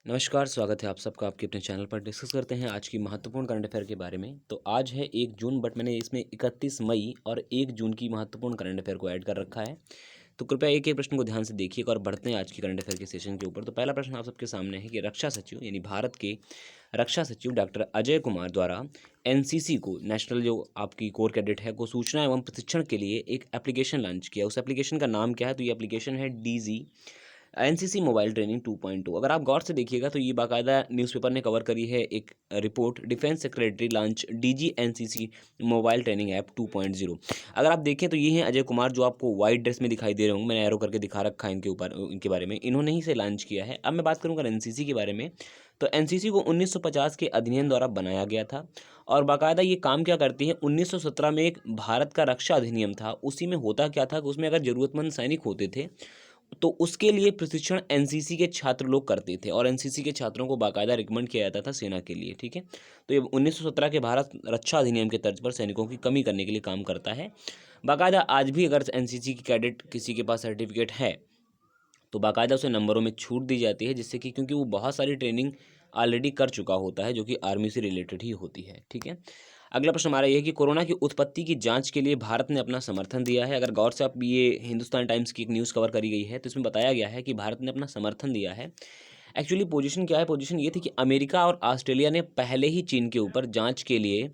नमस्कार, स्वागत है आप सबका आपके अपने चैनल पर। डिस्कस करते हैं आज की महत्वपूर्ण करंट अफेयर के बारे में। तो आज है 1 जून, बट मैंने इसमें 31 मई और 1 जून की महत्वपूर्ण करंट अफेयर को ऐड कर रखा है। तो कृपया एक-एक प्रश्न को ध्यान से देखिएगा और बढ़ते हैं आज की करंट अफेयर के सेशन के ऊपर। तो पहला प्रश्न आप सबके सामने है कि रक्षा सचिव यानी भारत के रक्षा सचिव डॉक्टर अजय कुमार द्वारा एनसीसी को, नेशनल जो आपकी कोर कैडेट है, को सूचना एवं प्रशिक्षण के लिए एक एप्लीकेशन लॉन्च किया। उस एप्लीकेशन का नाम क्या है? तो ये एप्लीकेशन है डीजी एनसीसी मोबाइल ट्रेनिंग 2.2। अगर आप गौर से देखिएगा तो ये बाकायदा न्यूज़पेपर ने कवर करी है एक report, defence secretary launch DG NCC mobile training app 2.0। अगर आप देखें तो ये हैं अजय कुमार, जो आपको वाइट ड्रेस में दिखाई दे रहे होंगे। मैंने एरो करके दिखा रखा है इनके ऊपर, इनके बारे में। इन्होंने ही इसे लॉन्च किया है। अब मैं बात करूँगा एनसीसी के बारे में। तो एनसीसी को 1950 के अधिनियम द्वारा बनाया गया था और बाकायदा ये काम क्या करती है, 1917 में एक भारत का रक्षा अधिनियम था। उसी में होता क्या था कि उसमें अगर ज़रूरतमंद सैनिक होते थे तो उसके लिए प्रशिक्षण एनसीसी के छात्र लोग करते थे और एनसीसी के छात्रों को बाकायदा रिकमेंड किया जाता था सेना के लिए। ठीक है, तो ये 1917 के भारत रक्षा अधिनियम के तर्ज पर सैनिकों की कमी करने के लिए काम करता है। बाकायदा आज भी अगर एनसीसी की कैडेट किसी के पास सर्टिफिकेट है तो बाकायदा उसे नंबरों में छूट दी जाती है, जिससे कि क्योंकि वो बहुत सारी ट्रेनिंग ऑलरेडी कर चुका होता है जो कि आर्मी से रिलेटेड ही होती है। ठीक है, अगला प्रश्न हमारा ये है कि कोरोना की उत्पत्ति की जांच के लिए भारत ने अपना समर्थन दिया है। अगर गौर से आप ये हिंदुस्तान टाइम्स की एक न्यूज़ कवर करी गई है तो इसमें बताया गया है कि भारत ने अपना समर्थन दिया है। एक्चुअली पोजीशन क्या है? पोजीशन ये थी कि अमेरिका और ऑस्ट्रेलिया ने पहले ही चीन के ऊपर जांच के लिए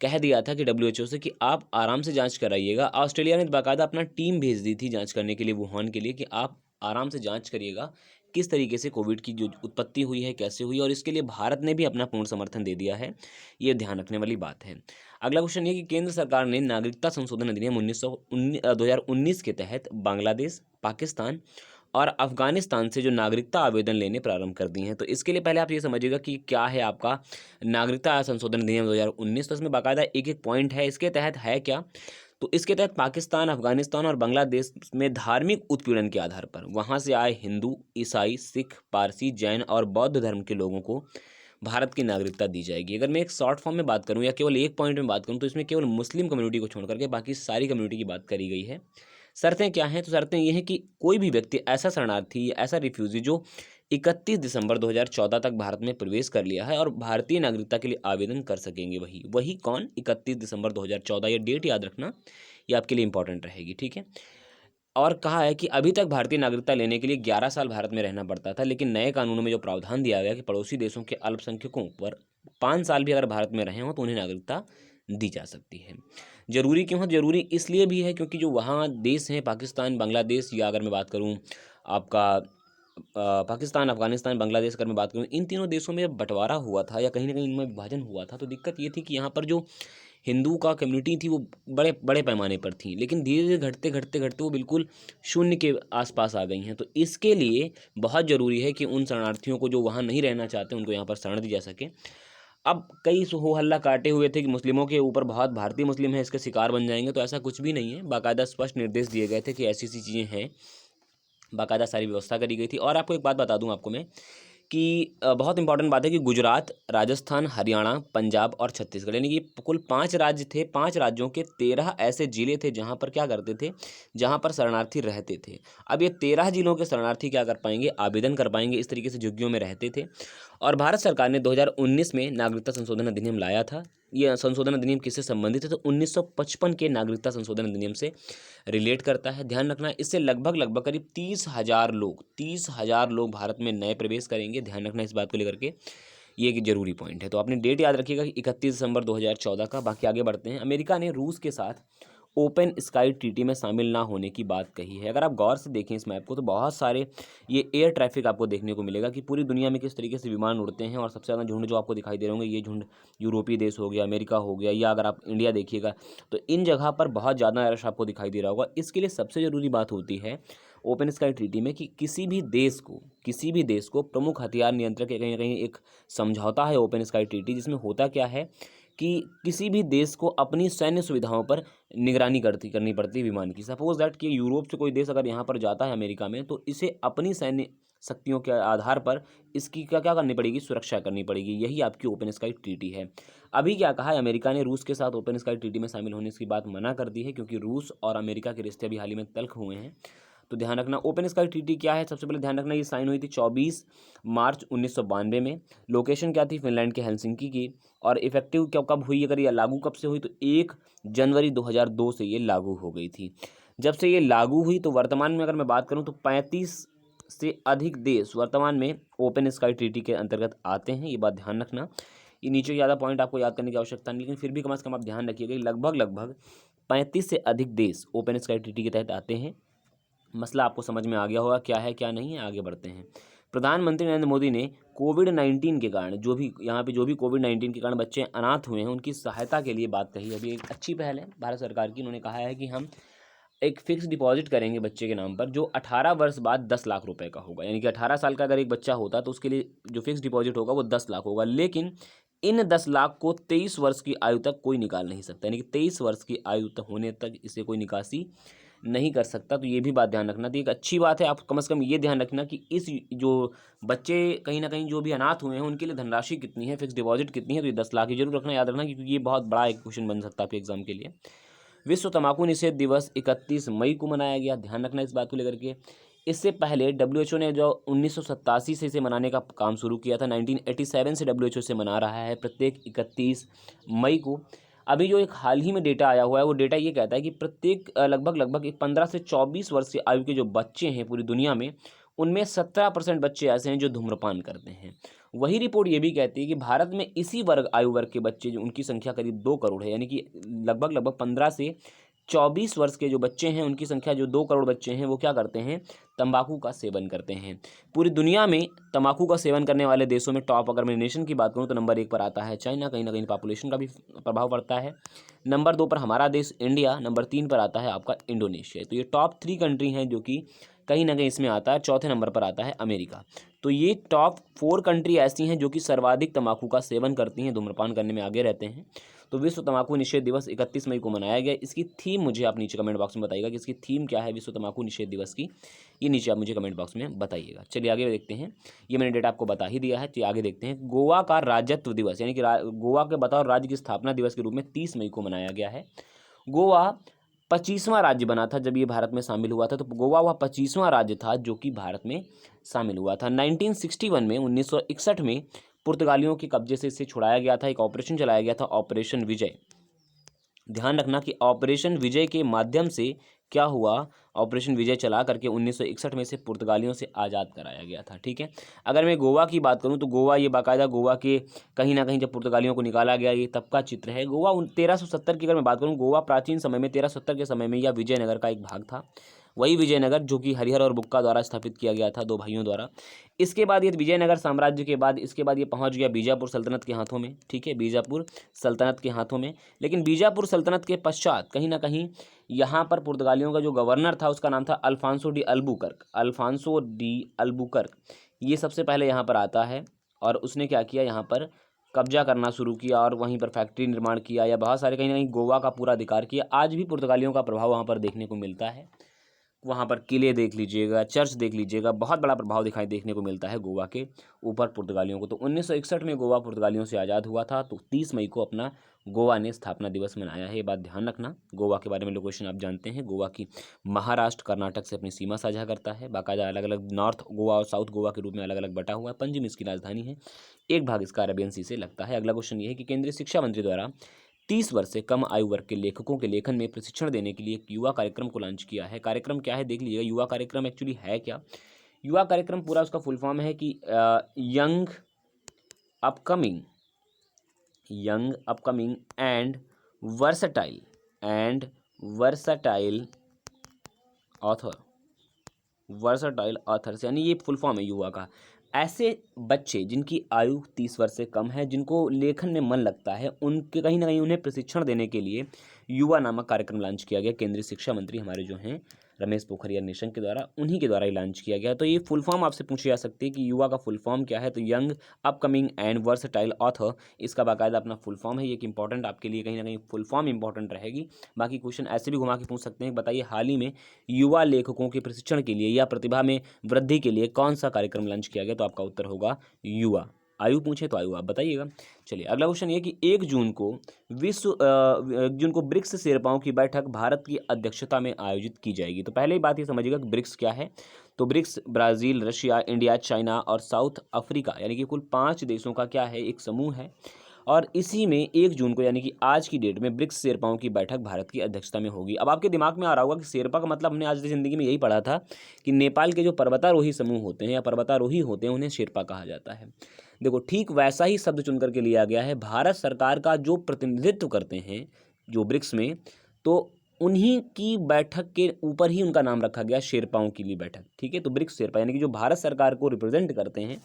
कह दिया था कि डब्ल्यूएचओ से कि आप आराम से जांच कराइएगा। ऑस्ट्रेलिया ने बाकायदा अपना टीम भेज दी थी जांच करने के लिए वुहान के लिए कि आप आराम से जांच करिएगा किस तरीके से कोविड की जो उत्पत्ति हुई है, कैसे हुई, और इसके लिए भारत ने भी अपना पूर्ण समर्थन दे दिया है। ये ध्यान रखने वाली बात है। अगला क्वेश्चन ये कि केंद्र सरकार ने नागरिकता संशोधन अधिनियम 2019 के तहत बांग्लादेश, पाकिस्तान और अफगानिस्तान से जो नागरिकता आवेदन लेने प्रारंभ कर दिए हैं। तो इसके लिए पहले आप ये समझिएगा कि क्या है आपका नागरिकता संशोधन अधिनियम 2019। तो इसमें बाकायदा एक एक पॉइंट है। इसके तहत है क्या? तो इसके तहत पाकिस्तान, अफगानिस्तान और बांग्लादेश में धार्मिक उत्पीड़न के आधार पर वहाँ से आए हिंदू, ईसाई, सिख, पारसी, जैन और बौद्ध धर्म के लोगों को भारत की नागरिकता दी जाएगी। अगर मैं एक शॉर्ट फॉर्म में बात करूं या केवल एक पॉइंट में बात करूं तो इसमें केवल मुस्लिम कम्युनिटी को छोड़ करके बाकी सारी कम्युनिटी की बात करी गई है। शर्तें क्या हैं? तो शर्तें ये हैं कि कोई भी व्यक्ति, ऐसा शरणार्थी या ऐसा रिफ्यूजी जो 31 दिसंबर 2014 तक भारत में प्रवेश कर लिया है और भारतीय नागरिकता के लिए आवेदन कर सकेंगे। वही वही कौन? 31 दिसंबर 2014। ये डेट याद रखना, ये आपके लिए इंपॉर्टेंट रहेगी। ठीक है, और कहा है कि अभी तक भारतीय नागरिकता लेने के लिए 11 साल भारत में रहना पड़ता था, लेकिन नए कानूनों में जो प्रावधान दिया गया कि पड़ोसी देशों के अल्पसंख्यकों पर 5 साल भी अगर भारत में रहे हों तो उन्हें नागरिकता दी जा सकती है। ज़रूरी क्यों है? ज़रूरी इसलिए भी है क्योंकि जो वहाँ देश हैं पाकिस्तान, बांग्लादेश, या अगर मैं बात करूँ आपका पाकिस्तान, अफगानिस्तान, बांग्लादेश, अगर मैं बात करूँ, इन तीनों देशों में बंटवारा हुआ था या कहीं न कहीं इनमें विभाजन हुआ था। तो दिक्कत ये थी कि यहाँ पर जो हिंदू का कम्युनिटी थी वो बड़े बड़े पैमाने पर थी, लेकिन धीरे-धीरे घटते-घटते-घटते वो बिल्कुल शून्य के आस-पास आ गई हैं। तो इसके लिए बहुत ज़रूरी है कि उन शरणार्थियों को जो वहाँ नहीं रहना चाहते उनको यहाँ पर शरण दी जा सके। अब कई हो हल्ला काटे हुए थे कि मुस्लिमों के ऊपर बहुत भारतीय मुस्लिम हैं इसके शिकार बन जाएँगे, तो ऐसा कुछ भी नहीं है। बाकायदा स्पष्ट निर्देश दिए गए थे कि ऐसी-ऐसी चीज़ें हैं। बाकायदा सारी व्यवस्था करी गई थी। और आपको एक बात बता दूँ आपको मैं कि बहुत इंपॉर्टेंट बात है कि गुजरात, राजस्थान, हरियाणा, पंजाब और छत्तीसगढ़, यानी कि कुल 5 राज्य थे। 5 राज्यों के 13 ऐसे ज़िले थे जहाँ पर क्या करते थे, जहाँ पर शरणार्थी रहते थे। अब ये 13 ज़िलों के शरणार्थी क्या कर पाएँगे? आवेदन कर पाएँगे। इस तरीके से झुग्गियों में रहते थे। और भारत सरकार ने 2019 में नागरिकता संशोधन अधिनियम लाया था। ये संशोधन अधिनियम किससे संबंधित है? तो 1955 के नागरिकता संशोधन अधिनियम से रिलेट करता है। ध्यान रखना, इससे लगभग करीब 30,000 लोग भारत में नए प्रवेश करेंगे। ध्यान रखना इस बात को लेकर के, ये एक ज़रूरी पॉइंट है। तो आपने डेट याद रखिएगा कि 31 दिसंबर 2014 का। बाकी आगे बढ़ते हैं। अमेरिका ने रूस के साथ ओपन स्काई ट्रीटी में शामिल ना होने की बात कही है। अगर आप गौर से देखें इस मैप को तो बहुत सारे ये एयर ट्रैफिक आपको देखने को मिलेगा कि पूरी दुनिया में किस तरीके से विमान उड़ते हैं, और सबसे ज़्यादा झुंड जो आपको दिखाई दे रहे होंगे, ये झुंड यूरोपीय देश हो गया, अमेरिका हो गया, या अगर आप इंडिया देखिएगा तो इन जगह पर बहुत ज़्यादा रश आपको दिखाई दे रहा होगा। इसके लिए सबसे ज़रूरी बात होती है ओपन स्काई ट्रीटी में कि किसी भी देश को प्रमुख हथियार नियंत्रक के कहीं न कहीं एक समझौता है ओपन स्काई ट्रीटी, जिसमें होता क्या है कि किसी भी देश को अपनी सैन्य सुविधाओं पर निगरानी करनी पड़ती है विमान की। सपोज़ दैट कि यूरोप से कोई देश अगर यहाँ पर जाता है अमेरिका में, तो इसे अपनी सैन्य शक्तियों के आधार पर इसकी क्या करनी पड़ेगी? सुरक्षा करनी पड़ेगी। यही आपकी ओपन स्काई ट्रीटी है। अभी क्या कहा है अमेरिका ने? रूस के साथ ओपन स्काई ट्रीटी में शामिल होने की बात मना कर दी है, क्योंकि रूस और अमेरिका के रिश्ते अभी हाल ही में तल्ख़ हुए हैं। तो ध्यान रखना ओपन स्काई ट्रीटी क्या है, सबसे पहले ध्यान रखना ये साइन हुई थी 24 मार्च 1992 में। लोकेशन क्या थी, फिनलैंड के हेलसिंकी की। और इफेक्टिव कब हुई, अगर ये लागू कब से हुई, तो 1 जनवरी 2002 से ये लागू हो गई थी। जब से ये लागू हुई तो वर्तमान में अगर मैं बात करूँ तो 35 से अधिक देश वर्तमान में ओपन स्काई ट्रीटी के अंतर्गत आते हैं, ये बात ध्यान रखना। ये नीचे ज़्यादा पॉइंट आपको याद करने की आवश्यकता नहीं, लेकिन फिर भी कम से कम आप ध्यान रखिएगा कि लगभग 35 से अधिक देश ओपन स्काई ट्रीटी के तहत आते हैं। मसला आपको समझ में आ गया होगा क्या है क्या नहीं है, आगे बढ़ते हैं। प्रधानमंत्री नरेंद्र मोदी ने कोविड-19 के कारण जो भी कोविड-19 के कारण बच्चे अनाथ हुए हैं उनकी सहायता के लिए बात कही। अभी एक अच्छी पहल है भारत सरकार की, उन्होंने कहा है कि हम एक फिक्स डिपॉजिट करेंगे बच्चे के नाम पर, जो 18 वर्ष बाद 10 लाख रुपए का होगा। यानी कि 18 साल का अगर एक बच्चा होता तो उसके लिए जो फिक्स डिपॉजिट होगा वो 10 लाख होगा, लेकिन इन 10 लाख को 23 वर्ष की आयु तक कोई निकाल नहीं सकता। यानी कि 23 वर्ष की आयु तक होने तक इसे कोई निकासी नहीं कर सकता। तो ये भी बात ध्यान रखना। तो एक अच्छी बात है, आप कम से कम ये ध्यान रखना कि इस जो बच्चे कहीं ना कहीं जो भी अनाथ हुए हैं उनके लिए धनराशि कितनी है, फिक्स डिपॉजिट कितनी है, तो ये 10 लाख ही जरूर रखना, याद रखना, क्योंकि ये बहुत बड़ा एक क्वेश्चन बन सकता है आपके एग्जाम के लिए। विश्व तंबाकू निषेध दिवस 31 मई को मनाया गया, ध्यान रखना इस बात को लेकर के। इससे पहले WHO ने जो 1987 से इसे मनाने का काम शुरू किया था, 1987 से WHO से मना रहा है प्रत्येक 31 मई को। अभी जो एक हाल ही में डेटा आया हुआ है वो डेटा ये कहता है कि प्रत्येक लगभग एक 15 से 24 वर्ष की आयु के जो बच्चे हैं पूरी दुनिया में, उनमें 17% बच्चे ऐसे हैं जो धूम्रपान करते हैं। वही रिपोर्ट ये भी कहती है कि भारत में इसी आयु वर्ग के बच्चे जो उनकी संख्या करीब 2 करोड़ है, यानी कि लगभग 15 से 24 वर्ष के जो बच्चे हैं उनकी संख्या जो 2 करोड़ बच्चे हैं वो क्या करते हैं, तंबाकू का सेवन करते हैं। पूरी दुनिया में तंबाकू का सेवन करने वाले देशों में टॉप अगर मैं नेशन की बात करूं तो नंबर 1 पर आता है चाइना, कहीं ना कहीं पॉपुलेशन का भी प्रभाव पड़ता है। नंबर 2 पर हमारा देश इंडिया, नंबर 3 पर आता है आपका इंडोनेशिया। तो ये टॉप 3 कंट्री हैं जो कि कहीं ना कहीं इसमें आता है। चौथे नंबर पर आता है अमेरिका। तो ये टॉप 4 कंट्री ऐसी हैं जो कि सर्वाधिक तंबाकू का सेवन करती हैं, धूम्रपान करने में आगे रहते हैं। तो विश्व तंबाकू निषेध दिवस 31 मई को मनाया गया। इसकी थीम मुझे आप नीचे कमेंट बॉक्स में बताइएगा कि इसकी थीम क्या है विश्व तंबाकू निषेध दिवस की, ये नीचे आप मुझे कमेंट बॉक्स में बताइएगा। चलिए आगे देखते हैं, ये मैंने डेटा आपको बता ही दिया है। तो आगे देखते हैं, गोवा का राज्यत्व दिवस, यानी कि गोवा के बतौर राज्य की स्थापना दिवस के रूप में 30 मई को मनाया गया है। गोवा 25वां राज्य बना था जब ये भारत में शामिल हुआ था। तो गोवा वह 25वां राज्य था जो कि भारत में शामिल हुआ था। 1961 में 1961 में पुर्तगालियों के कब्जे से इसे छुड़ाया गया था। एक ऑपरेशन चलाया गया था, ऑपरेशन विजय। ध्यान रखना कि ऑपरेशन विजय के माध्यम से क्या हुआ, ऑपरेशन विजय चला करके 1961 में से पुर्तगालियों से आज़ाद कराया गया था। ठीक है, अगर मैं गोवा की बात करूं तो गोवा ये बाकायदा गोवा के कहीं ना कहीं जब पुर्तगालियों को निकाला गया ये तब का चित्र है। गोवा 1370 की अगर मैं बात करूं, गोवा प्राचीन समय में 1370 के समय में यह विजयनगर का एक भाग था। वही विजयनगर जो कि हरिहर और बुक्का द्वारा स्थापित किया गया था, 2 भाइयों द्वारा। इसके बाद ये विजयनगर साम्राज्य के बाद इसके बाद ये पहुंच गया बीजापुर सल्तनत के हाथों में। ठीक है, बीजापुर सल्तनत के हाथों में। लेकिन बीजापुर सल्तनत के पश्चात कहीं ना कहीं यहाँ पर पुर्तगालियों का जो गवर्नर था उसका नाम था Alfonso de Albuquerque. Alfonso de Albuquerque ये सबसे पहले यहाँ पर आता है और उसने क्या किया, यहाँ पर कब्जा करना शुरू किया और वहीं पर फैक्ट्री निर्माण किया या बहुत सारे कहीं ना कहीं गोवा का पूरा अधिकार किया। आज भी पुर्तगालियों का प्रभाव वहाँ पर देखने को मिलता है। वहाँ पर किले देख लीजिएगा, चर्च देख लीजिएगा, बहुत बड़ा प्रभाव देखने को मिलता है गोवा के ऊपर पुर्तगालियों को। तो 1961 में गोवा पुर्तगालियों से आज़ाद हुआ था। तो 30 मई को अपना गोवा ने स्थापना दिवस मनाया है, ये बात ध्यान रखना। गोवा के बारे में लोकेशन आप जानते हैं, गोवा की महाराष्ट्र कर्नाटक से अपनी सीमा साझा करता है। बाकायदा अलग अलग नॉर्थ गोवा और साउथ गोवा के रूप में अलग अलग बटा हुआ है। पंजिम इसकी राजधानी है। एक भाग इसका अरेबियन सी से लगता है। अगला क्वेश्चन ये है कि केंद्रीय शिक्षा मंत्री द्वारा 30 वर्ष से कम आयु वर्ग के लेखकों के लेखन में प्रशिक्षण देने के लिए एक युवा कार्यक्रम को लॉन्च किया है। कार्यक्रम क्या है देख लीजिएगा। युवा कार्यक्रम एक्चुअली है क्या, युवा कार्यक्रम पूरा उसका फुल फॉर्म है कि young upcoming and versatile authors, यानी ये फुल फॉर्म है युवा का। ऐसे बच्चे जिनकी आयु 30 वर्ष से कम है, जिनको लेखन में मन लगता है, उनके कहीं ना कहीं उन्हें प्रशिक्षण देने के लिए युवा नामक कार्यक्रम लॉन्च किया गया। केंद्रीय शिक्षा मंत्री हमारे जो हैं रमेश पोखरियाल निशंक के द्वारा, उन्हीं के द्वारा ही लॉन्च किया गया। तो ये फुल फॉर्म आपसे पूछी जा सकती है कि युवा का फुल फॉर्म क्या है। तो young upcoming and versatile author इसका बाकायदा अपना फुल फॉर्म है। ये एक इंपॉर्टेंट आपके लिए कहीं ना कहीं फुल फॉर्म इंपॉर्टेंट रहेगी। बाकी क्वेश्चन ऐसे भी घुमा के पूछ सकते हैं, बताइए हाल ही में युवा लेखकों के प्रशिक्षण के लिए या प्रतिभा में वृद्धि के लिए कौन सा कार्यक्रम लॉन्च किया गया, तो आपका उत्तर होगा युवा। आयु पूछे तो आयु आप बताइएगा। चलिए अगला क्वेश्चन ये कि 1 जून को 1 जून को ब्रिक्स शेरपाओं की बैठक भारत की अध्यक्षता में आयोजित की जाएगी। तो पहले ही बात ये समझिएगा कि ब्रिक्स क्या है। तो BRICS Brazil, Russia, India, China और साउथ अफ्रीका यानी कि कुल 5 देशों का क्या है, एक समूह है। और इसी में 1 जून को यानी कि आज की डेट में ब्रिक्स शेरपाओं की बैठक भारत की अध्यक्षता में होगी। अब आपके दिमाग में आ रहा होगा कि शेरपा का मतलब हमने आज की ज़िंदगी में यही पढ़ा था कि नेपाल के जो पर्वतारोही समूह होते हैं या पर्वतारोही होते हैं उन्हें शेरपा कहा जाता है। देखो ठीक वैसा ही शब्द चुन करके लिया गया है। भारत सरकार का जो प्रतिनिधित्व करते हैं जो ब्रिक्स में, तो उन्हीं की बैठक के ऊपर ही उनका नाम रखा गया शेरपाओं के लिए बैठक। ठीक है, तो ब्रिक्स शेरपा यानी कि जो भारत सरकार को रिप्रेजेंट करते हैं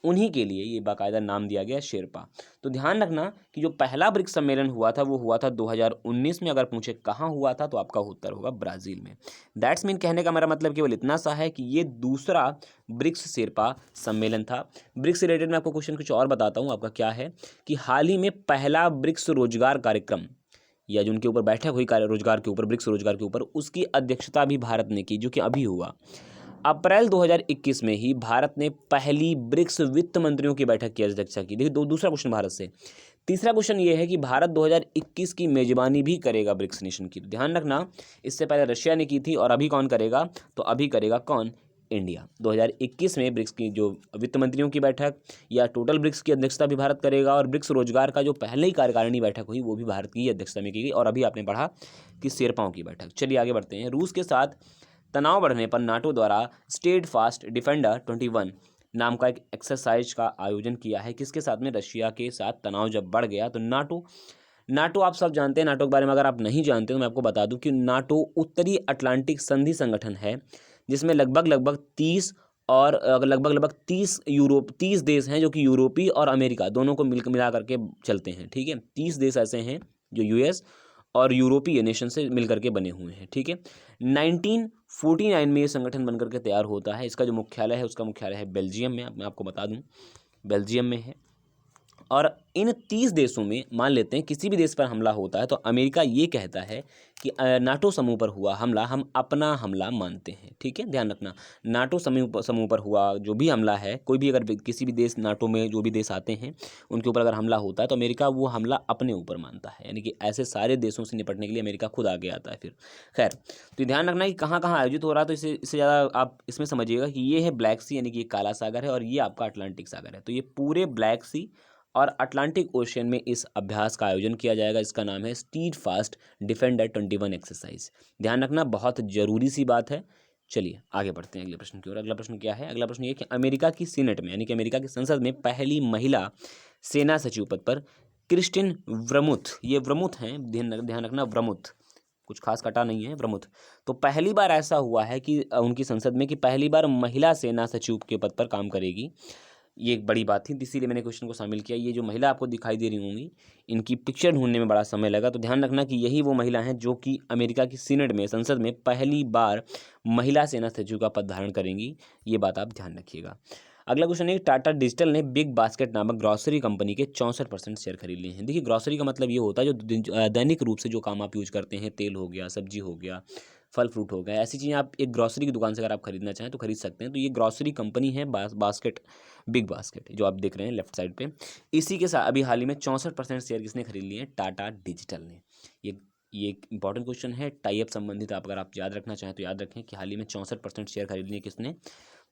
उन्हीं के लिए ये बाकायदा नाम दिया गया शेरपा। तो ध्यान रखना कि जो पहला ब्रिक्स सम्मेलन हुआ था वो हुआ था 2019 में। अगर पूछे कहाँ हुआ था तो आपका उत्तर होगा ब्राज़ील में। दैट्स मीन कहने का मेरा मतलब केवल इतना सा है कि ये दूसरा ब्रिक्स शेरपा सम्मेलन था। ब्रिक्स से रिलेटेड मैं आपको क्वेश्चन कुछ और बताता हूँ। आपका क्या है कि हाल ही में पहला ब्रिक्स रोजगार कार्यक्रम या जो उनके ऊपर बैठक हुई रोजगार के ऊपर, ब्रिक्स रोजगार के ऊपर, उसकी अध्यक्षता भी भारत ने की, जो कि अभी हुआ। अप्रैल 2021 में ही भारत ने पहली ब्रिक्स वित्त मंत्रियों की बैठक की अध्यक्षता की। देखिए दूसरा क्वेश्चन भारत से। तीसरा क्वेश्चन ये है कि भारत 2021 की मेजबानी भी करेगा ब्रिक्स नेशन की। तो ध्यान रखना इससे पहले रशिया ने की थी और अभी कौन करेगा, तो अभी करेगा कौन, इंडिया। 2021 में ब्रिक्स की जो वित्त मंत्रियों की बैठक या टोटल ब्रिक्स की अध्यक्षता भी भारत करेगा। और ब्रिक्स रोजगार का जो पहले ही कार्यकारिणी बैठक हुई वो भी भारत की अध्यक्षता में की गई। और अभी आपने पढ़ा कि शेरपाओं की बैठक। चलिए आगे बढ़ते हैं। रूस के साथ तनाव बढ़ने पर नाटो द्वारा स्टेड फास्ट डिफेंडर 21 नाम का एक एक्सरसाइज का आयोजन किया है। किसके साथ में, रशिया के साथ। तनाव जब बढ़ गया तो नाटो आप सब जानते हैं। नाटो के बारे में अगर आप नहीं जानते तो मैं आपको बता दूं कि नाटो उत्तरी अटलांटिक संधि संगठन है जिसमें लगभग 30 और लगभग 30 देश हैं जो कि यूरोपीय और अमेरिका दोनों को मिला करके चलते हैं। ठीक है, 30 देश ऐसे हैं जो यूएस और यूरोपीय नेशन से मिलकर के बने हुए हैं। ठीक है, 1949 में ये संगठन बनकर के तैयार होता है। इसका जो मुख्यालय है उसका मुख्यालय है बेल्जियम में। मैं आपको बता दूं बेल्जियम में है। और इन 30 देशों में मान लेते हैं किसी भी देश पर हमला होता है तो अमेरिका ये कहता है कि नाटो समूह पर हुआ हमला हम अपना हमला मानते हैं। ठीक है, ध्यान रखना, नाटो समूह पर हुआ जो भी हमला है, कोई भी अगर किसी भी देश नाटो में जो भी देश आते हैं उनके ऊपर अगर हमला होता है तो अमेरिका वो हमला अपने ऊपर मानता है। यानी कि ऐसे सारे देशों से निपटने के लिए अमेरिका खुद आगे आता है। फिर खैर, तो ध्यान रखना कि कहाँ कहाँ आयोजित हो रहा है। तो इससे ज़्यादा आप इसमें समझिएगा कि ये है ब्लैक सी यानी कि ये काला सागर है और ये आपका अटलांटिक सागर है। तो ये पूरे ब्लैक सी और अटलांटिक ओशियन में इस अभ्यास का आयोजन किया जाएगा। इसका नाम है स्टीड फास्ट डिफेंडर 21 एक्सरसाइज। ध्यान रखना, बहुत जरूरी सी बात है। चलिए आगे बढ़ते हैं अगले प्रश्न की ओर। अगला प्रश्न क्या है, अगला प्रश्न ये कि अमेरिका की सीनेट में यानी कि अमेरिका की संसद में पहली महिला सेना सचिव पद पर क्रिस्टिन व्रमुथ, ये व्रमुथ हैं, ध्यान रखना व्रमुथ, कुछ खास कटा नहीं है, व्रमुथ। तो पहली बार ऐसा हुआ है कि उनकी संसद में कि पहली बार महिला सेना सचिव के पद पर काम करेगी। ये एक बड़ी बात थी, इसीलिए मैंने क्वेश्चन को शामिल किया। ये जो महिला आपको दिखाई दे रही होंगी इनकी पिक्चर ढूंढने में बड़ा समय लगा। तो ध्यान रखना कि यही वो महिला हैं जो कि अमेरिका की सीनेट में, संसद में पहली बार महिला सेना सचिव का पद धारण करेंगी। ये बात आप ध्यान रखिएगा। अगला क्वेश्चन है, टाटा डिजिटल ने बिग बास्केट नामक ग्रॉसरी कंपनी के 64% शेयर खरीद लिए हैं। देखिए ग्रॉसरी का मतलब ये होता है जो दैनिक रूप से जो काम आप यूज करते हैं, तेल हो गया, सब्जी हो गया, फल फ्रूट हो गया, ऐसी चीज़ें आप एक ग्रॉसरी की दुकान से अगर आप खरीदना चाहें तो खरीद सकते हैं। तो ये ग्रॉसरी कंपनी है बास्केट, बिग बास्केट, जो आप देख रहे हैं लेफ्ट साइड पे। इसी के साथ अभी हाल ही में 64% शेयर किसने खरीद लिए हैं, टाटा डिजिटल ने। ये एक इंपॉर्टेंट क्वेश्चन है, टाई अप संबंधित। आप अगर आप याद रखना चाहें तो याद रखें कि हाल ही में 64% शेयर खरीद लिए किसने,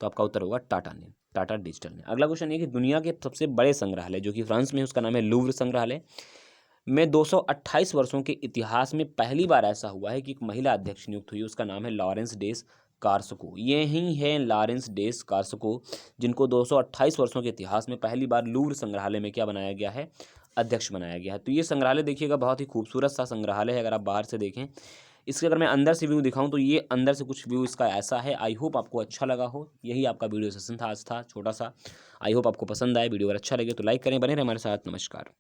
तो आपका उत्तर होगा टाटा ने, टाटा डिजिटल ने। अगला क्वेश्चन ये कि दुनिया के सबसे बड़े संग्रहालय जो कि फ्रांस में है उसका नाम है लूव्र संग्रहालय में 228 वर्षों के इतिहास में पहली बार ऐसा हुआ है कि एक महिला अध्यक्ष नियुक्त हुई। उसका नाम है लॉरेंस डेस कार्सको। ये ही है लॉरेंस डेस कार्सको जिनको 228 वर्षों के इतिहास में पहली बार लूव्र संग्रहालय में क्या बनाया गया है, अध्यक्ष बनाया गया है। तो ये संग्रहालय देखिएगा बहुत ही खूबसूरत सा संग्रहालय है। अगर आप बाहर से देखें, इसके अगर मैं अंदर से व्यू दिखाऊं तो ये अंदर से कुछ व्यू इसका ऐसा है। आई होप आपको अच्छा लगा हो। यही आपका वीडियो सेशन था, आज था छोटा सा। आई होप आपको पसंद आए। वीडियो अगर अच्छा लगे तो लाइक करें, बने रहे हमारे साथ। नमस्कार।